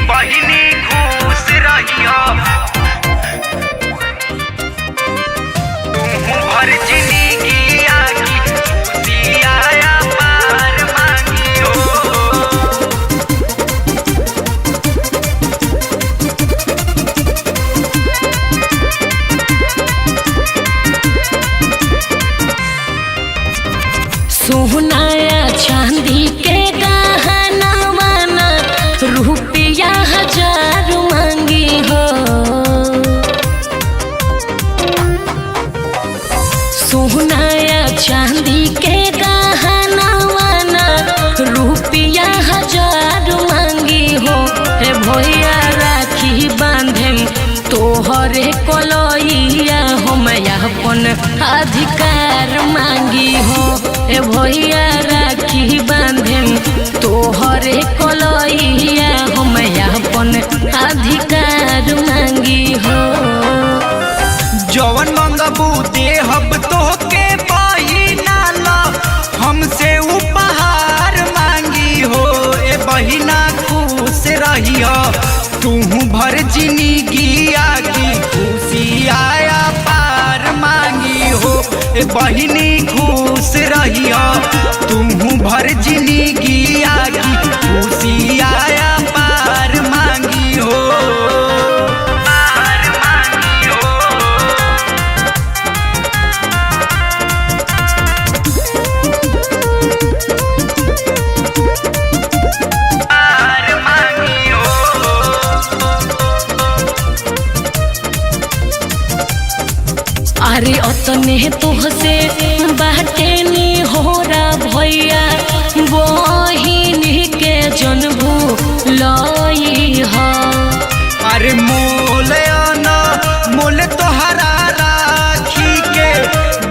बहिनी खुश रहिया तू भर जिंदगी आगी खुशियाँ पार मांगियो। सोनाया चांदी के गहना माना रुपया 1000 मांगी हो। सोनाया चांदी के गहना माना रुपया 1000 मांगी हो। हे भैया राखी बांधे तोहरे कलैया हम अपन अधिकार मांगी हो। ए भैया राखी बांधे तोहरे कलैया हम अपन अधिकार मांगी हो। जवन मंगबू देहब तोहके बहिना ला हमसे उपहार मांगी हो। ए बहिना खुश रहिया तू भर जिंदगी आगी खुशियाँ पार मांगी हो। ए बहिनी खुश रहिया तू भर जिंदगी आगी खुशियाँ पार मांगी हो। पार मांगी हो। पार मांगी हो। अरे अतने तोहसे बाटे नी होरा भैया बहिनी के जनबू लई ह। अरे मोल ना मोल तोहरा राखी के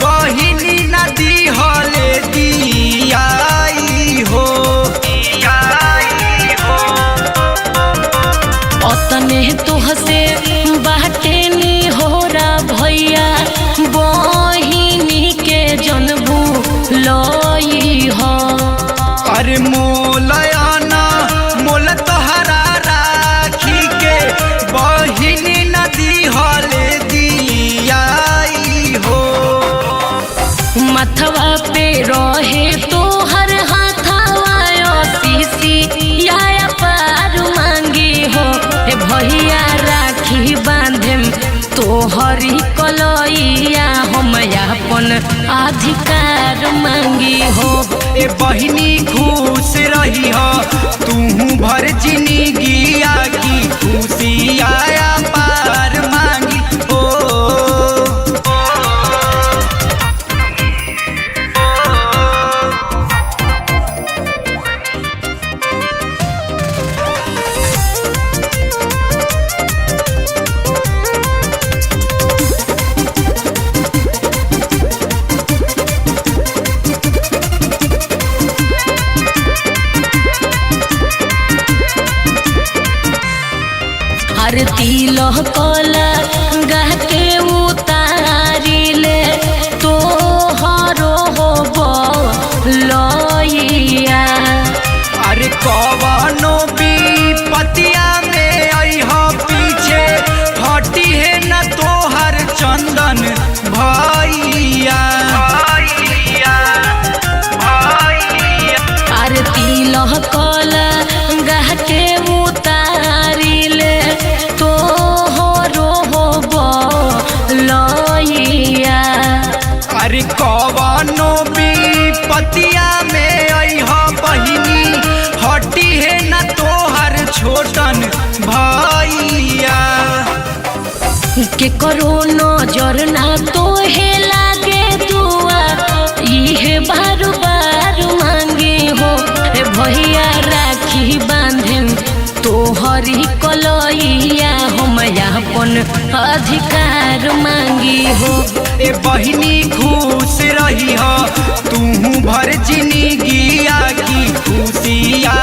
बहिनी नदी हले दियाई हो। अतने तोहसे बाटे नी होरा भैया बहिनी के जनबू लई ह। अरे मोल ना मोल तोहरा राखी के बहिनी नदी हले दियाई हो। मथवा पे रहे तोहर हाथवा सीसी या पार मांगी हो। ए भैया राखी बांधे तोहरी कलैया हम अपन अधिकार मांगी हो। ए बहिनी खुश रहिया तू भर जिंदगी आगी खुशियाँ पार मांगी हो। हर तिलह कला गह के उतारिले तोहरो हो लइया। अरे कवनो विपतिया में अइह पीछे हटी है न तोहर चंदन भैया। अरे तिलह कला गह के उतारिले तोहरो हो लइया। अरे कवनो विपतिया में अइह बहिनी हटी है न तोहर छोटन भैया। के करो नजर ना तोहे लागे दुआ इहे बार बार मांगी हो। ए भैया राखी बांधे तोहरी कलैया हम अपन अधिकार मांगी हो। ए बहिनी खुश रहिया तू भर जिंदगी आगी खुशियाँ